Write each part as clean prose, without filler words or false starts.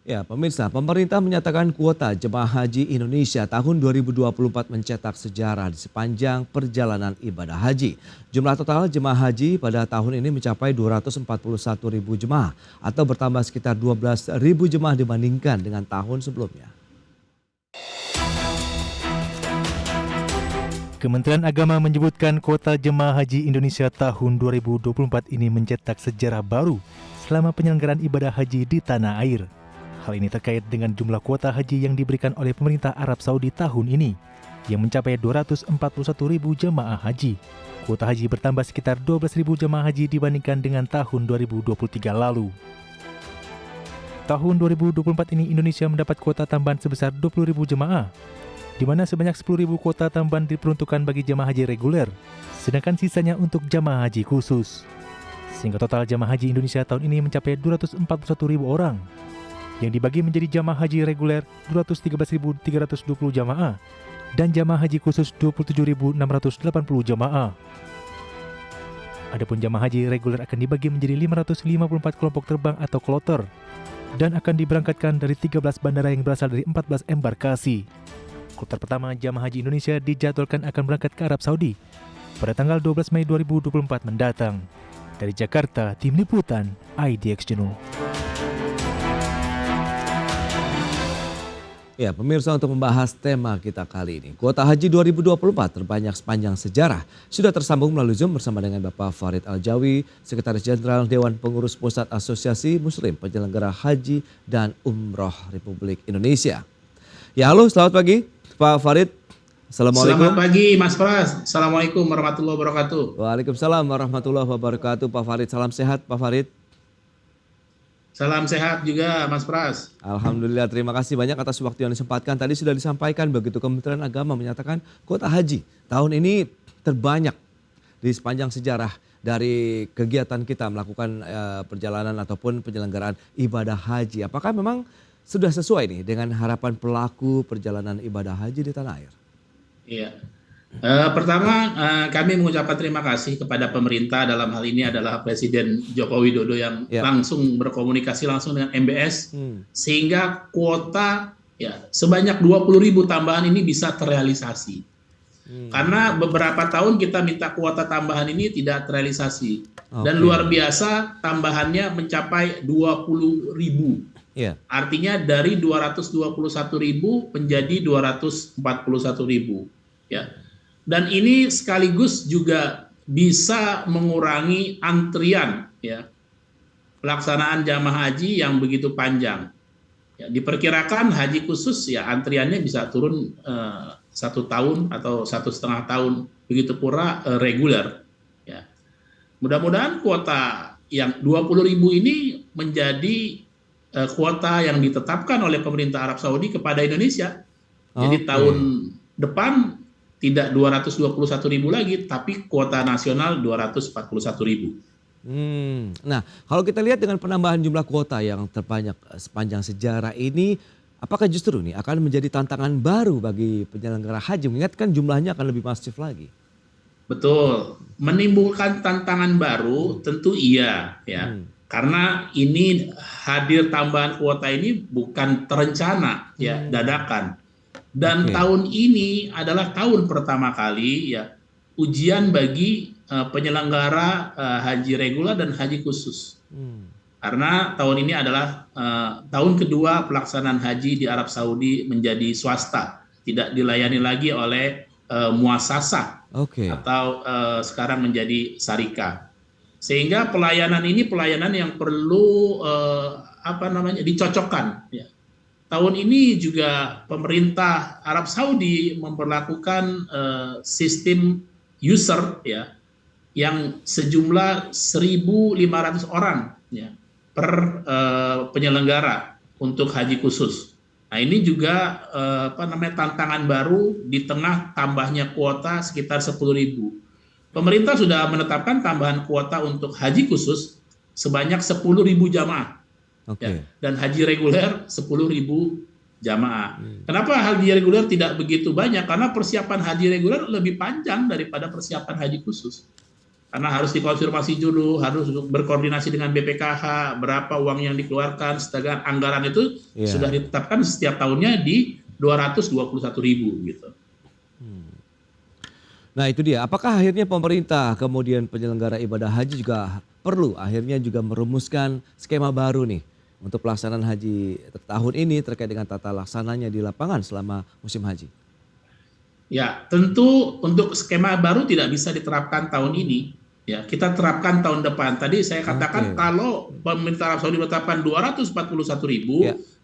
Ya, pemirsa, pemerintah menyatakan kuota jemaah haji Indonesia tahun 2024 mencetak sejarah di sepanjang perjalanan ibadah haji. Jumlah total jemaah haji pada tahun ini mencapai 241.000 jemaah atau bertambah sekitar 12.000 jemaah dibandingkan dengan tahun sebelumnya. Kementerian Agama menyebutkan kuota jemaah haji Indonesia tahun 2024 ini mencetak sejarah baru selama penyelenggaraan ibadah haji di tanah air. Hal ini terkait dengan jumlah kuota haji yang diberikan oleh pemerintah Arab Saudi tahun ini, yang mencapai 241.000 jemaah haji. Kuota haji bertambah sekitar 12.000 jemaah haji dibandingkan dengan tahun 2023 lalu. Tahun 2024 ini Indonesia mendapat kuota tambahan sebesar 20.000 jemaah, di mana sebanyak 10.000 kuota tambahan diperuntukkan bagi jemaah haji reguler, sedangkan sisanya untuk jemaah haji khusus. Sehingga total jemaah haji Indonesia tahun ini mencapai 241.000 orang, yang dibagi menjadi jamaah haji reguler 213.320 jamaah dan jamaah haji khusus 27.680 jamaah. Adapun jamaah haji reguler akan dibagi menjadi 554 kelompok terbang atau kloter dan akan diberangkatkan dari 13 bandara yang berasal dari 14 embarkasi. Kloter pertama jamaah haji Indonesia dijadwalkan akan berangkat ke Arab Saudi pada tanggal 12 Mei 2024 mendatang. Dari Jakarta, Tim Liputan IDX Channel. Ya, pemirsa, untuk membahas tema kita kali ini, kuota haji 2024 terbanyak sepanjang sejarah, sudah tersambung melalui Zoom bersama dengan Bapak Farid Aljawi, Sekretaris Jenderal Dewan Pengurus Pusat Asosiasi Muslim Penyelenggara Haji dan Umroh Republik Indonesia. Ya, halo, selamat pagi Pak Farid. Assalamualaikum. Selamat pagi Mas Pras. Assalamualaikum warahmatullahi wabarakatuh. Waalaikumsalam warahmatullahi wabarakatuh. Pak Farid, salam sehat Pak Farid. Salam sehat juga Mas Pras. Alhamdulillah, terima kasih banyak atas waktu yang disempatkan. Tadi sudah disampaikan begitu Kementerian Agama menyatakan kuota haji tahun ini terbanyak di sepanjang sejarah dari kegiatan kita melakukan perjalanan ataupun penyelenggaraan ibadah haji. Apakah memang sudah sesuai nih dengan harapan pelaku perjalanan ibadah haji di tanah air? Iya. Pertama kami mengucapkan terima kasih kepada pemerintah, dalam hal ini adalah Presiden Joko Widodo yang langsung berkomunikasi langsung dengan MBS sehingga kuota sebanyak 20.000 tambahan ini bisa terrealisasi. Karena beberapa tahun kita minta kuota tambahan ini tidak terrealisasi dan luar biasa tambahannya mencapai 20.000. Artinya dari 221.000 menjadi 241.000 ya. Dan ini sekaligus juga bisa mengurangi antrian pelaksanaan jamaah haji yang begitu panjang. Ya, diperkirakan haji khusus antriannya bisa turun 1 tahun atau 1,5 tahun, begitu pula reguler. Ya. Mudah-mudahan kuota yang 20.000 ini menjadi kuota yang ditetapkan oleh pemerintah Arab Saudi kepada Indonesia. Jadi tahun depan tidak 221.000 lagi, tapi kuota nasional 241.000. Nah, kalau kita lihat dengan penambahan jumlah kuota yang terbanyak sepanjang sejarah ini, apakah justru ini akan menjadi tantangan baru bagi penyelenggara haji, mengingatkan jumlahnya akan lebih masif lagi? Betul, menimbulkan tantangan baru tentu iya ya. Karena ini hadir tambahan kuota ini bukan terencana dadakan. Dan tahun ini adalah tahun pertama kali ujian bagi penyelenggara haji reguler dan haji khusus. Karena tahun ini adalah tahun kedua pelaksanaan haji di Arab Saudi menjadi swasta, tidak dilayani lagi oleh muasasah atau sekarang menjadi syarikah. Sehingga pelayanan ini pelayanan yang perlu dicocokkan. Tahun ini juga pemerintah Arab Saudi memperlakukan sistem user yang sejumlah 1.500 orang per penyelenggara untuk haji khusus. Nah, ini juga tantangan baru di tengah tambahnya kuota sekitar 10.000. Pemerintah sudah menetapkan tambahan kuota untuk haji khusus sebanyak 10.000 jamaah. Dan haji reguler 10.000 jamaah. Kenapa haji reguler tidak begitu banyak? Karena persiapan haji reguler lebih panjang daripada persiapan haji khusus. karena harus dikonfirmasi dulu, harus berkoordinasi dengan BPKH, berapa uang yang dikeluarkan, sedangkan anggaran itu sudah ditetapkan setiap tahunnya di 221.000 gitu. Nah itu dia, apakah akhirnya pemerintah kemudian penyelenggara ibadah haji juga perlu akhirnya juga merumuskan skema baru nih untuk pelaksanaan haji tahun ini terkait dengan tata laksananya di lapangan selama musim haji? Ya, tentu untuk skema baru tidak bisa diterapkan tahun ini. Ya, kita terapkan tahun depan. Tadi saya katakan kalau pemerintah Arab Saudi menetapkan 241.000,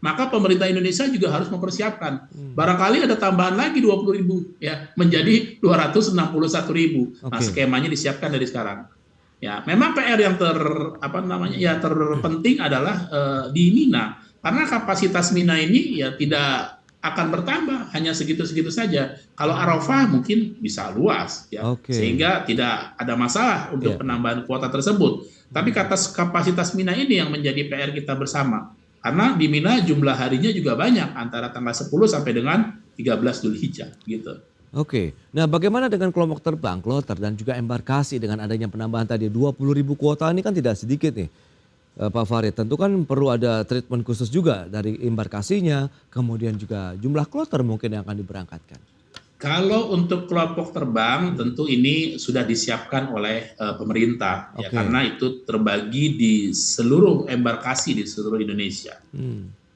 maka pemerintah Indonesia juga harus mempersiapkan. Barangkali ada tambahan lagi 20.000, ya, menjadi 261.000. Nah, skemanya disiapkan dari sekarang. Ya, memang PR yang terpenting adalah di Mina, karena kapasitas Mina ini ya tidak akan bertambah, hanya segitu-segitu saja. Kalau Arafah mungkin bisa luas, ya, sehingga tidak ada masalah untuk penambahan kuota tersebut. Tapi kapasitas Mina ini yang menjadi PR kita bersama. Karena di Mina jumlah harinya juga banyak, antara tanggal 10 sampai dengan 13 Dzulhijjah, gitu. Nah bagaimana dengan kelompok terbang, kloter, dan juga embarkasi dengan adanya penambahan tadi 20.000 kuota ini kan tidak sedikit nih. Pak Farid, tentu kan perlu ada treatment khusus juga dari embarkasinya, kemudian juga jumlah kloter mungkin yang akan diberangkatkan. Kalau untuk kelompok terbang, tentu ini sudah disiapkan oleh pemerintah, ya, karena itu terbagi di seluruh embarkasi di seluruh Indonesia.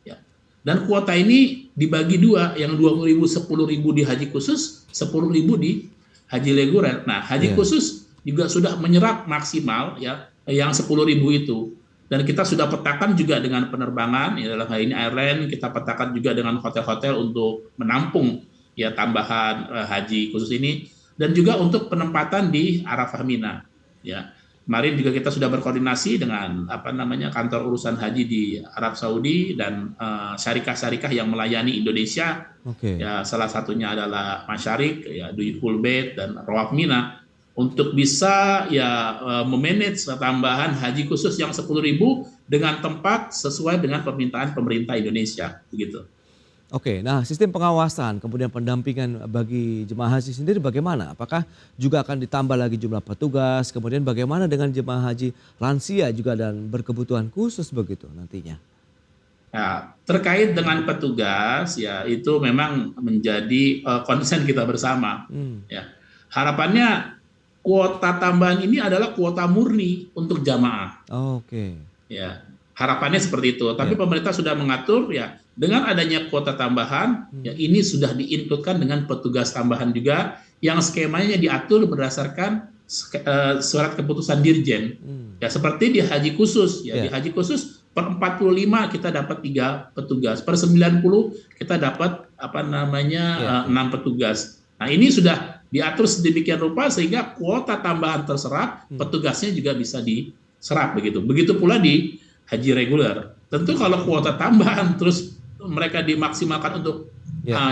Ya. Dan kuota ini dibagi dua, yang 20.000, 10.000 di haji khusus, 10.000 di haji reguler. Nah, haji khusus juga sudah menyerap maksimal, ya, yang 10.000 itu. Dan kita sudah petakan juga dengan penerbangan, ya, dalam hal ini airline, kita petakan juga dengan hotel-hotel untuk menampung ya tambahan haji khusus ini, dan juga untuk penempatan di Arafah Mina. Ya, kemarin juga kita sudah berkoordinasi dengan kantor urusan haji di Arab Saudi dan syarikah-syarikah yang melayani Indonesia. Ya, salah satunya adalah Masyarik, ya, Duyuful Bait dan Rawaf Mina, untuk bisa ya memanage tambahan haji khusus yang 10.000 dengan tempat sesuai dengan permintaan pemerintah Indonesia, begitu. Nah sistem pengawasan kemudian pendampingan bagi jemaah haji sendiri bagaimana? Apakah juga akan ditambah lagi jumlah petugas? Kemudian bagaimana dengan jemaah haji lansia juga dan berkebutuhan khusus begitu nantinya? Nah, terkait dengan petugas, ya itu memang menjadi concern kita bersama. Ya, harapannya kuota tambahan ini adalah kuota murni untuk jamaah. Ya, harapannya seperti itu. Tapi pemerintah sudah mengatur, ya, dengan adanya kuota tambahan, ya ini sudah diinputkan dengan petugas tambahan juga yang skemanya diatur berdasarkan surat keputusan Dirjen. Ya, seperti di haji khusus, ya, di haji khusus per 45 kita dapat 3 petugas, per 90 kita dapat 6 petugas. Nah, ini sudah diatur sedemikian rupa sehingga kuota tambahan terserap, petugasnya juga bisa diserap begitu. Begitu pula di haji reguler. Tentu kalau kuota tambahan terus mereka dimaksimalkan untuk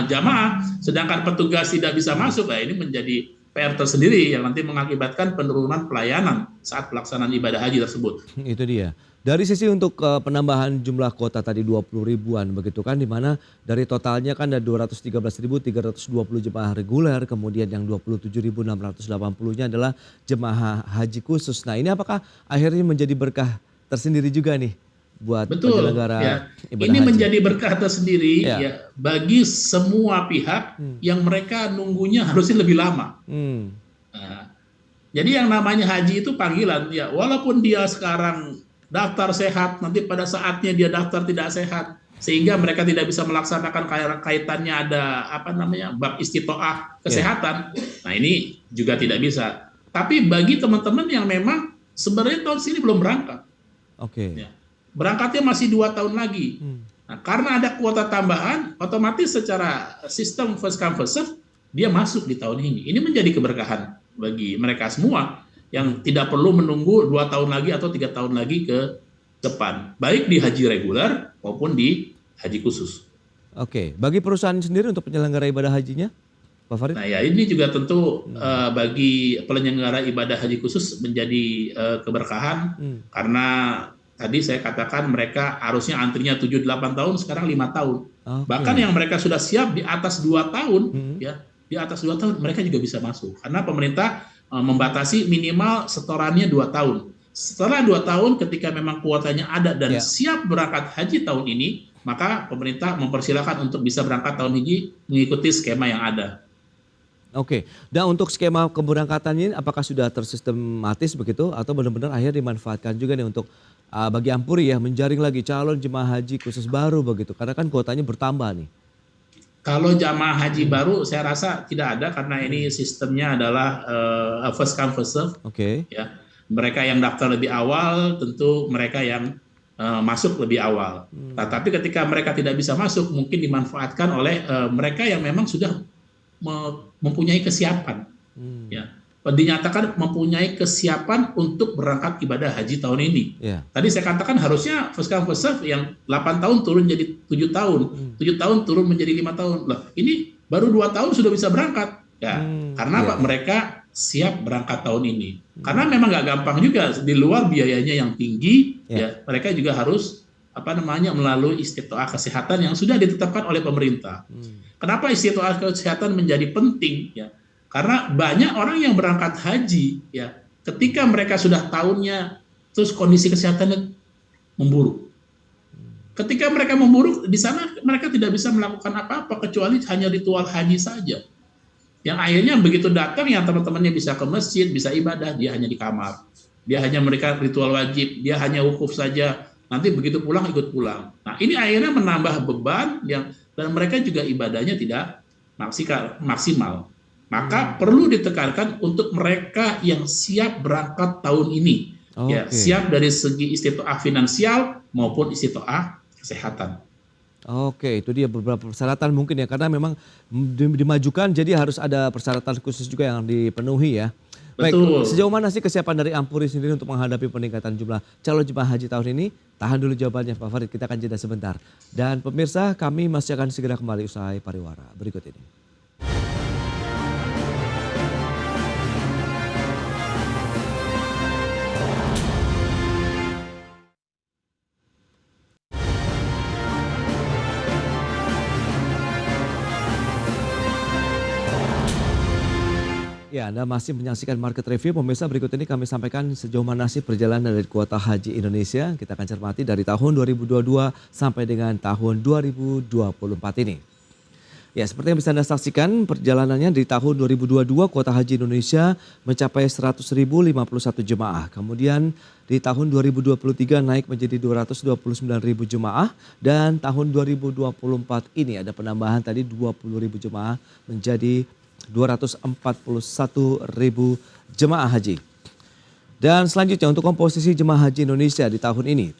jamaah, sedangkan petugas tidak bisa masuk, ini menjadi PR tersendiri yang nanti mengakibatkan penurunan pelayanan saat pelaksanaan ibadah haji tersebut. Itu dia. Dari sisi untuk penambahan jumlah kuota tadi 20.000-an begitu kan, di mana dari totalnya kan ada 213.320 jemaah reguler, kemudian yang 27.680-nya adalah jemaah haji khusus. Nah ini apakah akhirnya menjadi berkah tersendiri juga nih buat penyelenggara ibadah ini haji? Menjadi berkah tersendiri ya bagi semua pihak yang mereka nunggunya harusnya lebih lama. Nah, jadi yang namanya haji itu panggilan, ya, walaupun dia sekarang daftar sehat, nanti pada saatnya dia daftar tidak sehat, sehingga mereka tidak bisa melaksanakan kaitannya ada bab istitoah kesehatan. Nah ini juga tidak bisa. Tapi bagi teman-teman yang memang sebenarnya tahun sini belum berangkat, ya, berangkatnya masih 2 tahun lagi. Nah, karena ada kuota tambahan, otomatis secara sistem first come first serve dia masuk di tahun ini. Ini menjadi keberkahan bagi mereka semua yang tidak perlu menunggu 2 tahun lagi atau 3 tahun lagi ke depan, baik di haji reguler maupun di haji khusus. Bagi perusahaan sendiri untuk penyelenggara ibadah hajinya, Pak Farid? Nah ya ini juga tentu bagi penyelenggara ibadah haji khusus menjadi keberkahan, karena tadi saya katakan mereka harusnya antrinya 7-8 tahun, sekarang 5 tahun. Bahkan yang mereka sudah siap di atas 2 tahun, ya, di atas 2 tahun mereka juga bisa masuk. Karena pemerintah membatasi minimal setorannya 2 tahun. Setelah 2 tahun ketika memang kuotanya ada dan siap berangkat haji tahun ini, maka pemerintah mempersilahkan untuk bisa berangkat tahun ini mengikuti skema yang ada. Oke, dan untuk skema keberangkatan ini apakah sudah tersistematis begitu atau benar-benar akhirnya dimanfaatkan juga nih untuk bagi Ampuri ya menjaring lagi calon jemaah haji khusus baru begitu karena kan kuotanya bertambah nih. Kalau jamaah haji baru saya rasa tidak ada karena ini sistemnya adalah first come first serve. Oke. Ya, mereka yang daftar lebih awal tentu mereka yang masuk lebih awal. Nah, tapi ketika mereka tidak bisa masuk mungkin dimanfaatkan oleh mereka yang memang sudah mempunyai kesiapan, ya, dinyatakan mempunyai kesiapan untuk berangkat ibadah haji tahun ini. Tadi saya katakan harusnya first come first serve yang 8 tahun turun jadi 7 tahun, 7 tahun turun menjadi 5 tahun. Loh, ini baru 2 tahun sudah bisa berangkat, ya, karena Pak mereka siap berangkat tahun ini. Karena memang nggak gampang juga, di luar biayanya yang tinggi, ya, mereka juga harus melalui istitoah kesehatan yang sudah ditetapkan oleh pemerintah. Kenapa istitoah kesehatan menjadi penting? Ya, karena banyak orang yang berangkat haji, ya, ketika mereka sudah tahunnya, terus kondisi kesehatannya memburuk. Ketika mereka memburuk, di sana mereka tidak bisa melakukan apa-apa kecuali hanya ritual haji saja. Yang akhirnya begitu datang, yang teman-temannya bisa ke masjid, bisa ibadah, dia hanya di kamar. Dia hanya memberikan ritual wajib, dia hanya wukuf saja. Nanti begitu pulang, ikut pulang. Nah, ini akhirnya menambah beban dan mereka juga ibadahnya tidak maksimal. Maka perlu ditekankan untuk mereka yang siap berangkat tahun ini. Ya, siap dari segi istitoah finansial maupun istitoah kesehatan. Oke, itu dia beberapa persyaratan mungkin ya, karena memang dimajukan jadi harus ada persyaratan khusus juga yang dipenuhi ya. Baik, sejauh mana sih kesiapan dari Ampuri sendiri untuk menghadapi peningkatan jumlah calon jemaah haji tahun ini? Tahan dulu jawabannya Pak Farid, kita akan jeda sebentar. Dan pemirsa, kami masih akan segera kembali usai pariwara berikut ini. Ya, Anda masih menyaksikan Market Review. Pemirsa, berikut ini kami sampaikan sejauh mana sih perjalanan dari kuota haji Indonesia. Kita akan cermati dari tahun 2022 sampai dengan tahun 2024 ini. Ya, seperti yang bisa Anda saksikan perjalanannya di tahun 2022 kuota haji Indonesia mencapai 100.051 jemaah. Kemudian di tahun 2023 naik menjadi 229.000 jemaah dan tahun 2024 ini ada penambahan tadi 20.000 jemaah menjadi 241.000 jemaah haji. Dan selanjutnya untuk komposisi jemaah haji Indonesia di tahun ini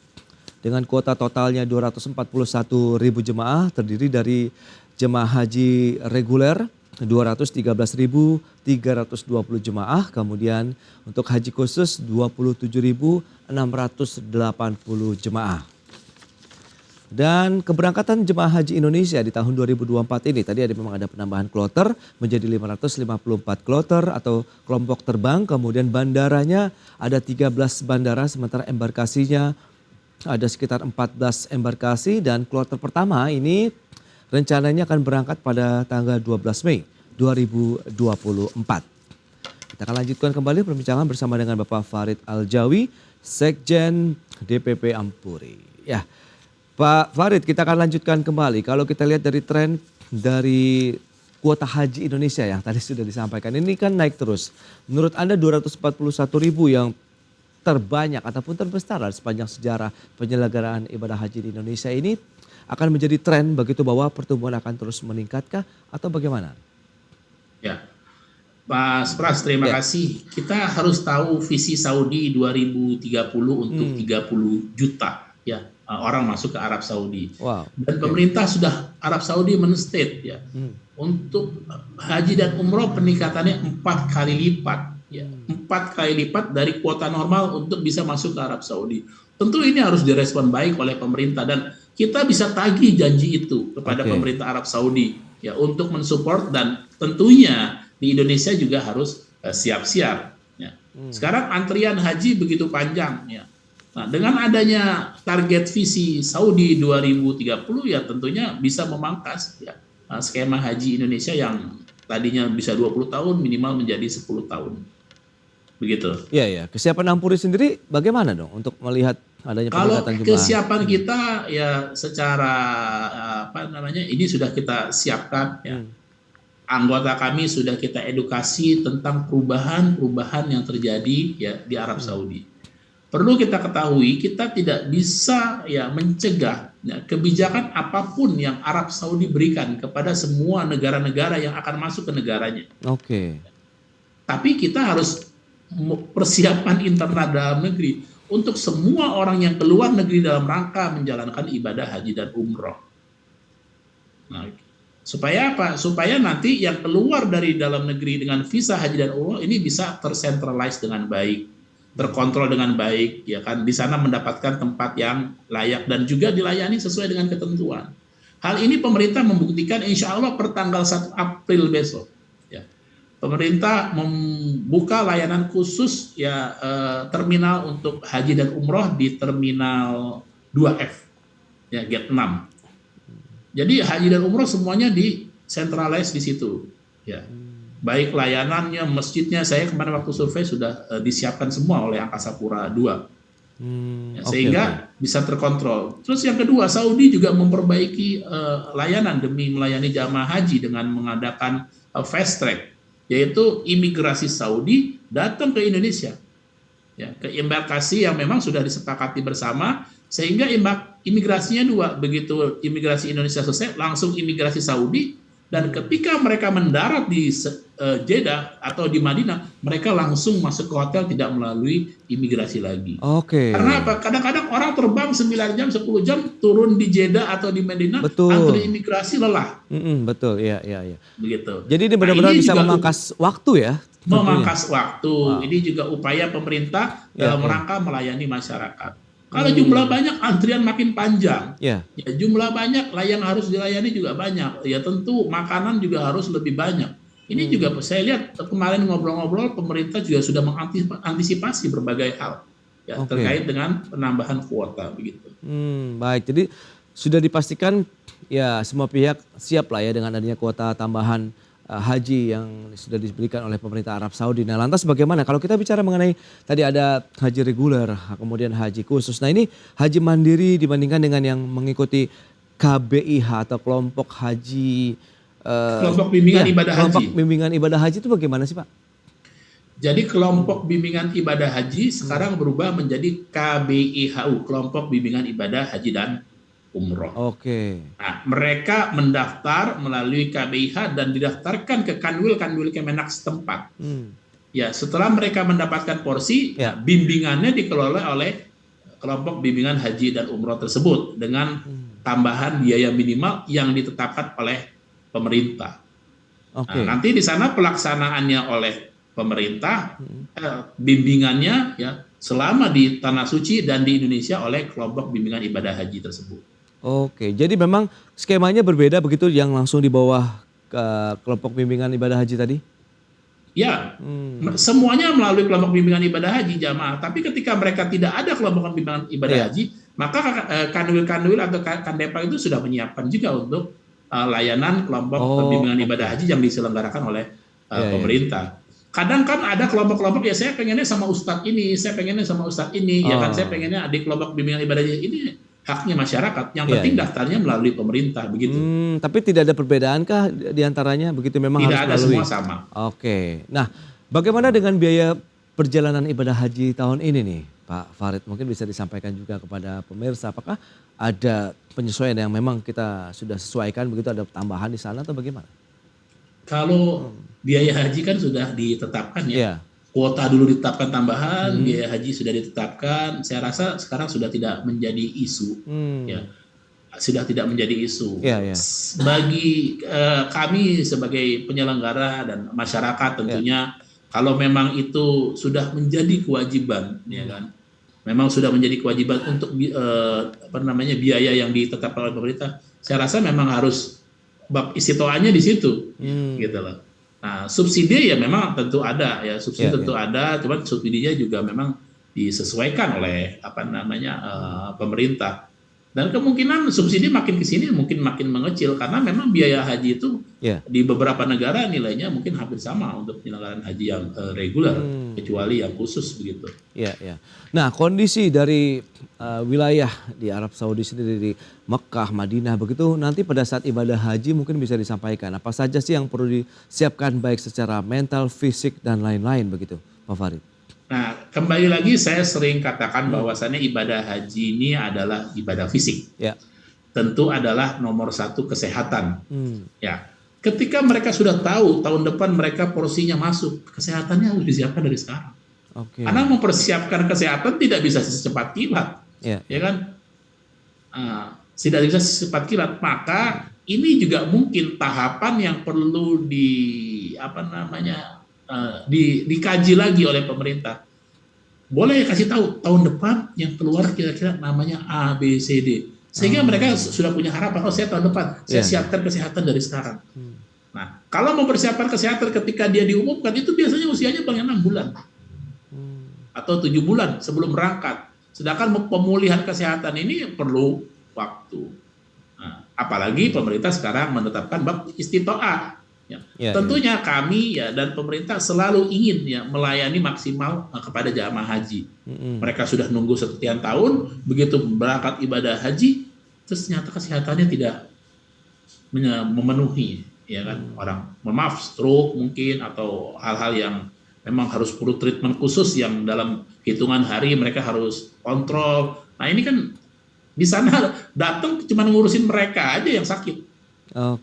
dengan kuota totalnya 241.000 jemaah terdiri dari jemaah haji reguler 213.320 jemaah, kemudian untuk haji khusus 27.680 jemaah. Dan keberangkatan jemaah haji Indonesia di tahun 2024 ini tadi memang ada penambahan kloter menjadi 554 kloter atau kelompok terbang, kemudian bandaranya ada 13 bandara sementara embarkasinya ada sekitar 14 embarkasi dan kloter pertama ini rencananya akan berangkat pada tanggal 12 Mei 2024. Kita akan lanjutkan kembali perbincangan bersama dengan Bapak Farid Aljawi, Sekjen DPP Ampuri. Ya, Pak Farid, kita akan lanjutkan kembali. Kalau kita lihat dari tren dari kuota haji Indonesia yang tadi sudah disampaikan, ini kan naik terus. Menurut Anda 241.000 yang terbanyak ataupun terbesar sepanjang sejarah penyelenggaraan ibadah haji di Indonesia ini akan menjadi tren begitu bahwa pertumbuhan akan terus meningkatkah atau bagaimana? Ya, Pak Pras, terima kasih. Kita harus tahu visi Saudi 2030 untuk 30 juta ya orang masuk ke Arab Saudi. Dan pemerintah sudah Arab Saudi men-state ya untuk haji dan umroh peningkatannya 4 kali lipat ya, 4 kali lipat dari kuota normal untuk bisa masuk ke Arab Saudi. Tentu ini harus direspon baik oleh pemerintah dan kita bisa tagih janji itu kepada pemerintah Arab Saudi ya untuk mensupport dan tentunya di Indonesia juga harus siap-siap ya. Sekarang antrian haji begitu panjang ya. Nah, dengan adanya target visi Saudi 2030 ya tentunya bisa memangkas ya skema haji Indonesia yang tadinya bisa 20 tahun minimal menjadi 10 tahun. begitu. Iya ya. Kesiapan Ampuri sendiri bagaimana dong untuk melihat adanya Kalau peningkatan jumlah? kesiapan kita ya secara ini sudah kita siapkan ya. Anggota kami sudah kita edukasi tentang perubahan-perubahan yang terjadi ya di Arab Saudi. Perlu kita ketahui, kita tidak bisa ya mencegah ya, kebijakan apapun yang Arab Saudi berikan kepada semua negara-negara yang akan masuk ke negaranya. Oke. Tapi kita harus persiapan internal dalam negeri untuk semua orang yang keluar negeri dalam rangka menjalankan ibadah haji dan umroh. Nah, supaya apa? Supaya nanti yang keluar dari dalam negeri dengan visa haji dan umroh ini bisa tersentralize dengan baik, terkontrol dengan baik, ya kan? Di sana mendapatkan tempat yang layak dan juga dilayani sesuai dengan ketentuan. Hal ini pemerintah membuktikan insya Allah per tanggal 1 April besok. Ya. Pemerintah membuka layanan khusus ya terminal untuk haji dan umroh di terminal 2F, ya gate 6. Jadi haji dan umroh semuanya di centralize di situ, ya. Baik layanannya, masjidnya, saya kemarin waktu survei sudah disiapkan semua oleh Angkasa Pura II, ya, sehingga bisa terkontrol. Terus yang kedua, Saudi juga memperbaiki layanan demi melayani jamaah haji dengan mengadakan fast track, yaitu imigrasi Saudi datang ke Indonesia, ya, ke embarkasi yang memang sudah disepakati bersama. Sehingga imigrasinya dua, begitu imigrasi Indonesia selesai, langsung imigrasi Saudi, dan ketika mereka mendarat di Jeddah atau di Madinah, mereka langsung masuk ke hotel, tidak melalui imigrasi lagi. Oke. Karena apa? Kadang-kadang orang terbang 9 jam, 10 jam, turun di Jeddah atau di Madinah, antri imigrasi lelah. Betul, iya. Begitu. Jadi ini benar-benar bisa memangkas waktu ya? Memangkas waktu. Ini juga upaya pemerintah dalam rangka melayani masyarakat. Kalau jumlah banyak, antrian makin panjang. Ya, jumlah banyak, yang harus dilayani juga banyak. Ya tentu makanan juga harus lebih banyak. Ini juga saya lihat kemarin ngobrol-ngobrol, pemerintah juga sudah mengantisipasi berbagai hal ya, terkait dengan penambahan kuota begitu. Baik, jadi sudah dipastikan ya semua pihak siap lah ya dengan adanya kuota tambahan haji yang sudah diberikan oleh pemerintah Arab Saudi. Nah lantas bagaimana kalau kita bicara mengenai tadi ada haji reguler, kemudian haji khusus. Nah ini haji mandiri dibandingkan dengan yang mengikuti KBIH atau kelompok haji. Kelompok bimbingan ibadah haji. Kelompok bimbingan ibadah haji itu bagaimana sih Pak? Jadi kelompok bimbingan ibadah haji sekarang berubah menjadi KBIHU, kelompok bimbingan ibadah haji dan umroh. Oke. Nah, mereka mendaftar melalui KBIH dan didaftarkan ke kanwil Kemenak setempat. Ya, setelah mereka mendapatkan porsi, bimbingannya dikelola oleh kelompok bimbingan haji dan umroh tersebut dengan tambahan biaya minimal yang ditetapkan oleh pemerintah. Nah, nanti di sana pelaksanaannya oleh pemerintah, bimbingannya ya selama di Tanah Suci dan di Indonesia oleh kelompok bimbingan ibadah haji tersebut. Oke, jadi memang skemanya berbeda begitu yang langsung di bawah kelompok bimbingan ibadah haji tadi? Ya, semuanya melalui kelompok bimbingan ibadah haji jamaah. Tapi ketika mereka tidak ada kelompok bimbingan ibadah haji, maka kanwil atau kandepa itu sudah menyiapkan juga untuk layanan kelompok bimbingan ibadah haji yang diselenggarakan oleh pemerintah. Kadang kan ada kelompok-kelompok ya saya pengennya sama ustadz ini, saya pengennya sama ustadz ini, ya kan saya pengennya di kelompok bimbingan ibadah haji ini. Haknya masyarakat, yang penting daftarnya melalui pemerintah begitu. Tapi tidak ada perbedaankah di antaranya begitu memang tidak harus melalui? Tidak ada, semua sama. Oke. Nah, bagaimana dengan biaya perjalanan ibadah haji tahun ini nih, Pak Farid? Mungkin bisa disampaikan juga kepada pemirsa, apakah ada penyesuaian yang memang kita sudah sesuaikan begitu, ada tambahan di sana atau bagaimana? Kalau biaya haji kan sudah ditetapkan ya. Kuota dulu ditetapkan tambahan, biaya haji sudah ditetapkan. Saya rasa sekarang sudah tidak menjadi isu, ya, sudah tidak menjadi isu. Bagi kami sebagai penyelenggara dan masyarakat tentunya, kalau memang itu sudah menjadi kewajiban, ya kan, memang sudah menjadi kewajiban untuk biaya yang ditetapkan oleh pemerintah. Saya rasa memang harus bab istitoanya di situ, gitu loh. Nah, subsidi ya memang tentu ada ya, subsidi tentu ada, cuman subsidinya juga memang disesuaikan oleh pemerintah. Dan kemungkinan subsidi makin ke sini mungkin makin mengecil karena memang biaya haji itu di beberapa negara nilainya mungkin hampir sama untuk penyelenggaraan haji yang reguler, kecuali yang khusus begitu. Nah, kondisi dari wilayah di Arab Saudi sendiri, di Mekah, Madinah begitu, nanti pada saat ibadah haji mungkin bisa disampaikan apa saja sih yang perlu disiapkan baik secara mental, fisik dan lain-lain begitu, Pak Farid? Nah, kembali lagi saya sering katakan bahwasannya ibadah haji ini adalah ibadah fisik. Tentu adalah nomor satu kesehatan. Ya, ketika mereka sudah tahu tahun depan mereka porsinya masuk, kesehatannya harus disiapkan dari sekarang. Karena mempersiapkan kesehatan tidak bisa secepat kilat, ya kan? Tidak bisa secepat kilat. Maka ini juga mungkin tahapan yang perlu dikaji lagi oleh pemerintah. Boleh kasih tahu tahun depan yang keluar kira-kira namanya A, B, C, D. Sehingga mereka sudah punya harapan, saya tahun depan saya siapkan kesehatan dari sekarang. Nah, kalau mempersiapkan kesehatan ketika dia diumumkan itu biasanya usianya paling 6 bulan. Atau 7 bulan sebelum berangkat. Sedangkan pemulihan kesehatan ini perlu waktu. Nah, apalagi pemerintah sekarang menetapkan bab istitoah. Tentunya kami dan pemerintah selalu ingin melayani maksimal kepada jamaah haji. Mereka sudah nunggu sekian tahun, begitu berangkat ibadah haji, terus ternyata kesehatannya tidak memenuhi, ya kan? Orang maaf stroke mungkin atau hal-hal yang memang harus perlu treatment khusus yang dalam hitungan hari mereka harus kontrol. Nah ini kan di sana datang cuma ngurusin mereka aja yang sakit.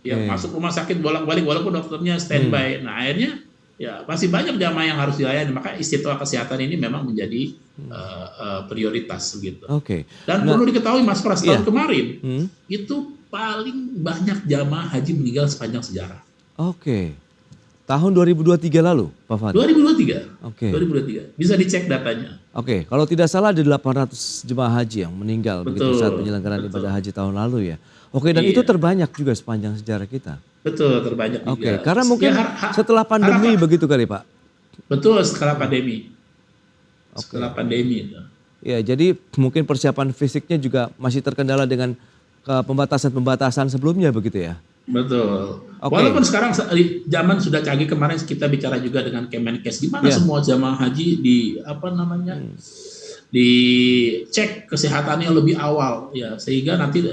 Yang masuk rumah sakit bolak-balik walaupun dokternya standby. Nah akhirnya ya masih banyak jamaah yang harus dilayani. Maka istitoah kesehatan ini memang menjadi prioritas gitu. Dan perlu diketahui Mas Pras, tahun kemarin itu paling banyak jamaah haji meninggal sepanjang sejarah. Tahun 2023 lalu, Pak Farid? 2023. Bisa dicek datanya. Kalau tidak salah ada 800 jemaah haji yang meninggal begitu saat penyelenggaraan ibadah haji tahun lalu ya. Dan itu terbanyak juga sepanjang sejarah kita. Betul, terbanyak juga. Karena mungkin setelah pandemi begitu kali Pak? Betul, setelah pandemi. Setelah pandemi itu. Ya, jadi mungkin persiapan fisiknya juga masih terkendala dengan pembatasan-pembatasan sebelumnya begitu ya? Betul. Walaupun sekarang zaman sudah canggih, kemarin kita bicara juga dengan Kemenkes, di mana semua jamaah haji dicek kesehatannya lebih awal ya, sehingga nanti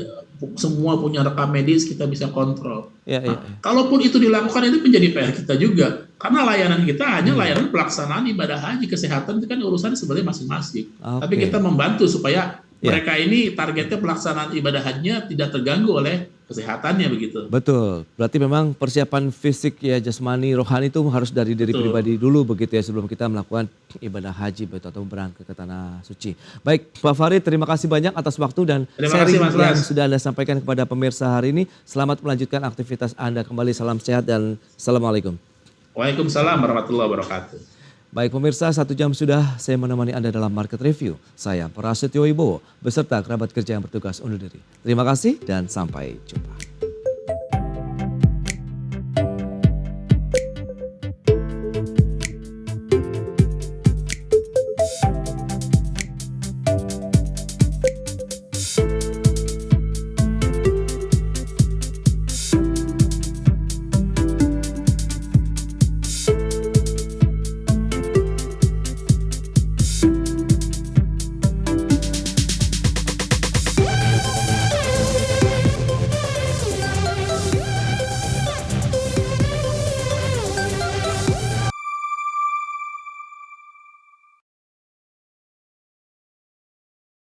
semua punya rekam medis kita bisa kontrol. Kalaupun itu dilakukan itu menjadi PR kita juga, karena layanan kita hanya layanan pelaksanaan ibadah haji, kesehatan itu kan urusan sebenarnya masing-masing. Tapi kita membantu supaya mereka ini targetnya pelaksanaan ibadah hajinya tidak terganggu oleh kesehatannya begitu. Betul. Berarti memang persiapan fisik ya, jasmani, rohani itu harus dari diri pribadi dulu begitu ya, sebelum kita melakukan ibadah haji betul, atau berangkat ke tanah suci. Baik, Pak Farid, terima kasih banyak atas waktu dan sharing yang sudah Anda sampaikan kepada pemirsa hari ini. Selamat melanjutkan aktivitas Anda kembali. Salam sehat dan Assalamualaikum. Waalaikumsalam warahmatullahi wabarakatuh. Baik pemirsa, 1 jam sudah saya menemani Anda dalam Market Review. Saya Prasetyo Wibowo beserta kerabat kerja yang bertugas undur diri. Terima kasih dan sampai jumpa.